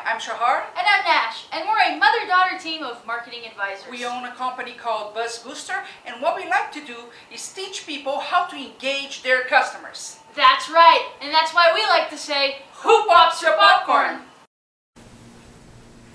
I'm Shahar. And I'm Nash, and we're a mother-daughter team of marketing advisors. We own a company called Buzz Booster, and what we like to do is teach people how to engage their customers. That's right, and that's why we like to say, who pops your popcorn?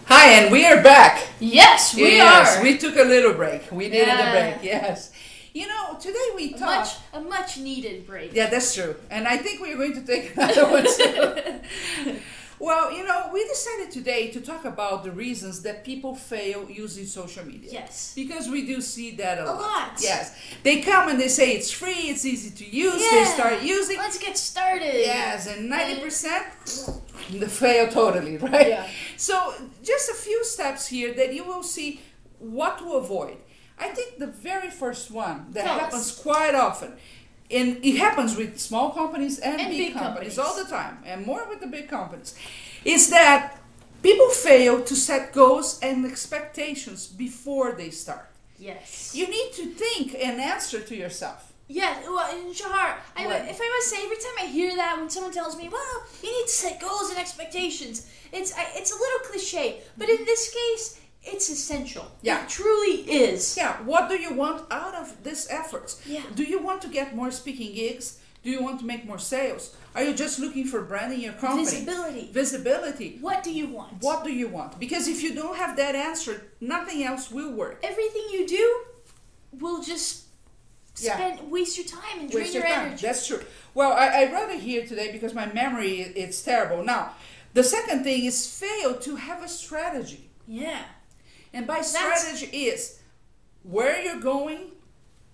Hi, and we are back. Yes, we yes, are. We took a little break. We needed a break, yes. You know, today we talked... A much needed break. Yeah, that's true. And I think we're going to take another one soon. Well, you know, we decided today to talk about the reasons that people fail using social media. Yes. Because we do see that a lot. A lot. Yes. They come and they say it's free, it's easy to use, Yeah. they start using. Let's get started. Yes, and 90% they fail totally, right? Yeah. So just a few steps here that you will see what to avoid. I think the very first one that happens quite often, and it happens with small companies and big companies all the time, and more with the big companies, is that people fail to set goals and expectations before they start. Yes. You need to think and answer to yourself. Yeah, well, and Shahar, if I must say, every time I hear that, when someone tells me, well, you need to set goals and expectations, it's a little cliche, but in this case, it's essential. Yeah. It truly is. Yeah, what do you want out of this effort? Yeah. Do you want to get more speaking gigs? Do you want to make more sales? Are you just looking for branding your company? Visibility. Visibility. What do you want? What do you want? Because if you don't have that answer, nothing else will work. Everything you do will just waste your time and drain your energy. That's true. Well, I wrote it here today because my memory it's terrible. Now, the second thing is fail to have a strategy. Yeah. And by strategy is where you're going,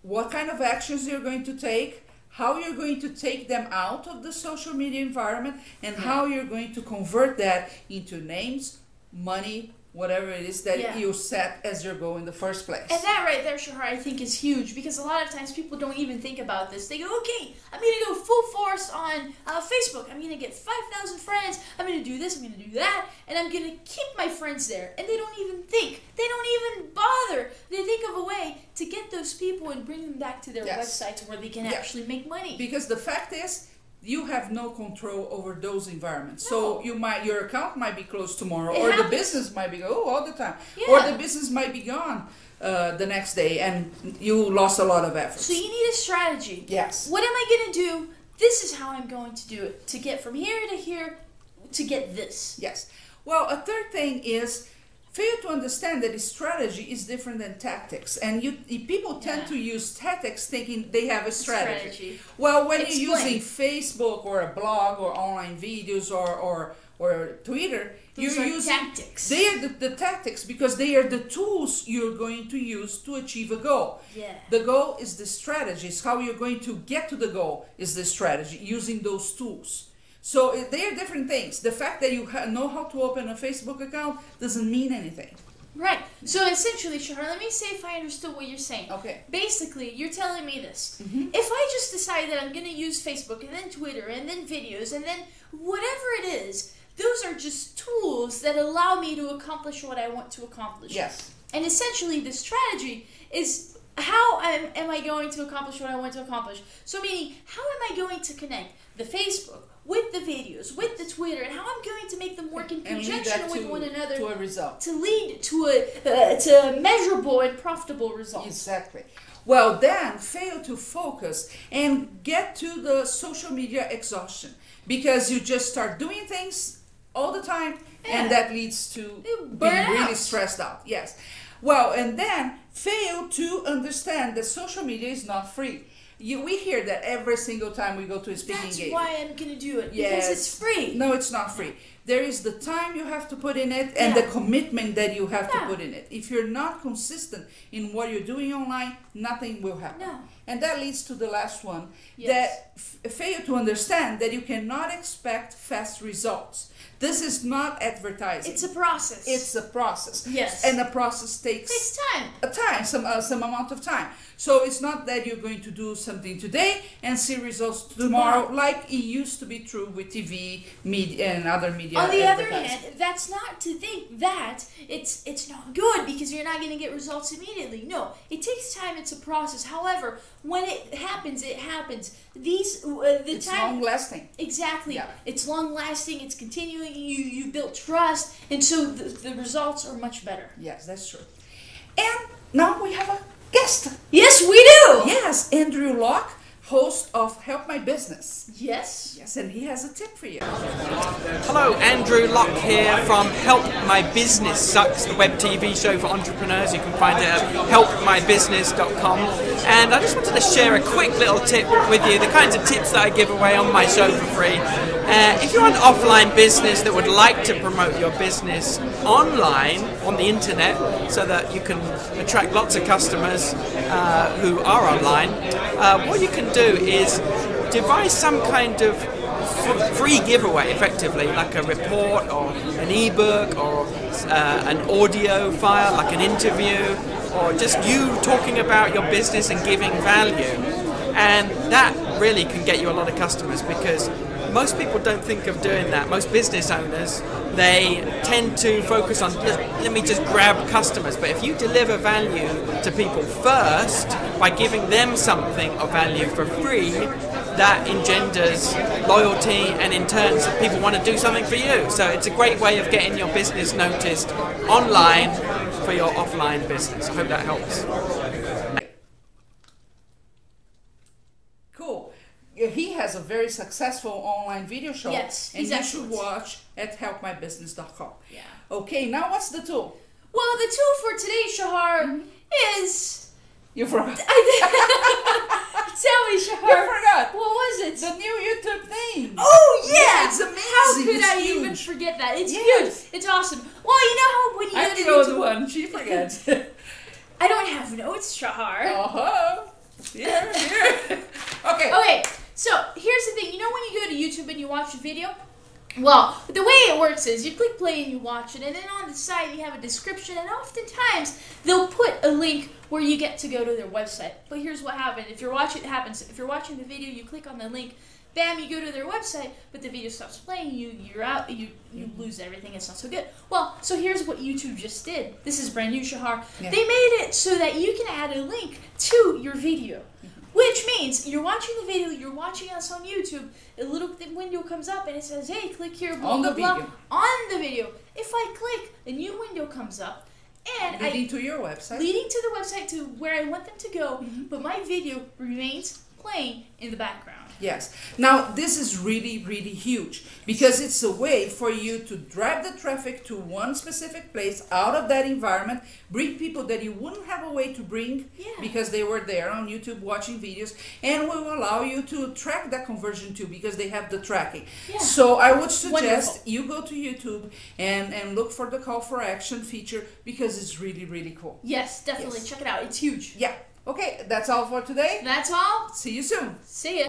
what kind of actions you're going to take, how you're going to take them out of the social media environment, and how you're going to convert that into names, money, whatever it is that you set as your goal in the first place. And that right there, Shahar, I think is huge, because a lot of times people don't even think about this. They go, okay, I'm going to go full force on Facebook. I'm going to get 5,000 friends. I'm going to do this. I'm going to do that. And I'm going to keep my friends there. And they don't even think. They don't even bother. They think of a way to get those people and bring them back to their websites where they can actually make money. Because the fact is, you have no control over those environments. So your account might be closed tomorrow, or the business might be all the time, or the business might be gone the next day, and you lost a lot of effort. So you need a strategy. Yes. What am I going to do? This is how I'm going to do it to get from here to here to get this. Yes. Well, a third thing is fail to understand that strategy is different than tactics, and people tend to use tactics thinking they have a strategy. Well, when you're using Facebook or a blog or online videos or Twitter, you're using tactics. They are the tactics because they are the tools you're going to use to achieve a goal. Yeah. The goal is the strategy. It's how you're going to get to the goal is the strategy using those tools. So they are different things. The fact that you know how to open a Facebook account doesn't mean anything. Right. So essentially, Shahar, let me say if I understood what you're saying. Okay. Basically, you're telling me this. If I just decide that I'm going to use Facebook and then Twitter and then videos and then whatever it is, those are just tools that allow me to accomplish what I want to accomplish. Yes. And essentially, the strategy is how am I going to accomplish what I want to accomplish? So meaning, how am I going to connect the Facebook with the videos, with the Twitter, and how I'm going to make them work in conjunction with one another to a result, to lead to a measurable and profitable result. Exactly. Well, then fail to focus and get to the social media exhaustion, because you just start doing things all the time, and that leads to being really stressed out. Yes. Well, and then fail to understand that social media is not free. We hear that every single time we go to a speaking engagement. That's why I'm going to do it, because it's free. No, it's not free. There is the time you have to put in it and the commitment that you have to put in it. If you're not consistent in what you're doing online, nothing will happen. No. And that leads to the last one, that fail to understand that you cannot expect fast results. This is not advertising. It's a process. It's a process. Yes. And the process takes time. Some amount of time. So it's not that you're going to do something today and see results tomorrow, like it used to be true with TV, media, and other media. On the other hand, that's not to think that it's not good because you're not going to get results immediately. No, it takes time. It's a process. However, when it happens, it happens. it's long lasting. Exactly. Yeah. It's long lasting. It's continuing. You built trust, and so the results are much better. Yes, that's true. And now we have a guest. Yes, we do. Yes, Andrew Locke, host of Help My Business. Yes. Yes, and he has a tip for you. Hello, Andrew Locke here from Help My Business Sucks, the web TV show for entrepreneurs. You can find it at helpmybusiness.com. And I just wanted to share a quick little tip with you, the kinds of tips that I give away on my show for free. If you're an offline business that would like to promote your business online, on the internet, so that you can attract lots of customers who are online, what you can do is devise some kind of free giveaway, effectively, like a report or an ebook or an audio file, like an interview, or just you talking about your business and giving value. And that really can get you a lot of customers, because most people don't think of doing that. Most business owners, they tend to focus on, let me just grab customers. But if you deliver value to people first by giving them something of value for free, that engenders loyalty, and in turn people want to do something for you. So it's a great way of getting your business noticed online for your offline business. I hope that helps. Cool. He has a very successful online video show. Yes, and you should watch at helpmybusiness.com. Yeah. Okay, now what's the tool? Well, the tool for today, Shahar, is... You forgot. Tell me, Shahar. You forgot. What was it? The new YouTube thing. Oh, yeah. Yeah, it's amazing. How could it's I huge. even forget that? It's Yes. huge. It's awesome. Well, you know how when you I'm go to the old YouTube... one. She forgets. I don't have notes, Shahar. Uh-huh. Here. Okay. Okay, so here's the thing. You know when you go to YouTube and you watch a video? Well, the way it works is you click play and you watch it, and then on the side you have a description, and oftentimes they'll put a link where you get to go to their website. But here's what happened. If you're watching the video, you click on the link, bam, you go to their website, but the video stops playing, you're out, you lose everything, it's not so good. Well, so here's what YouTube just did. This is brand new, Shahar. Yeah. They made it so that you can add a link to your video. Which means you're watching the video, you're watching us on YouTube, a little window comes up and it says, hey, click here, blah, blah, blah, on the video. If I click, a new window comes up, and leading to your website. Leading to the website to where I want them to go, but my video remains playing in the background. Yes. Now, this is really, really huge, because it's a way for you to drive the traffic to one specific place out of that environment, bring people that you wouldn't have a way to bring because they were there on YouTube watching videos, and will allow you to track that conversion too, because they have the tracking. Yeah. So I would suggest you go to YouTube and look for the call for action feature, because it's really, really cool. Yes, definitely. Yes. Check it out. It's huge. Yeah. Okay, that's all for today. That's all. See you soon. See ya.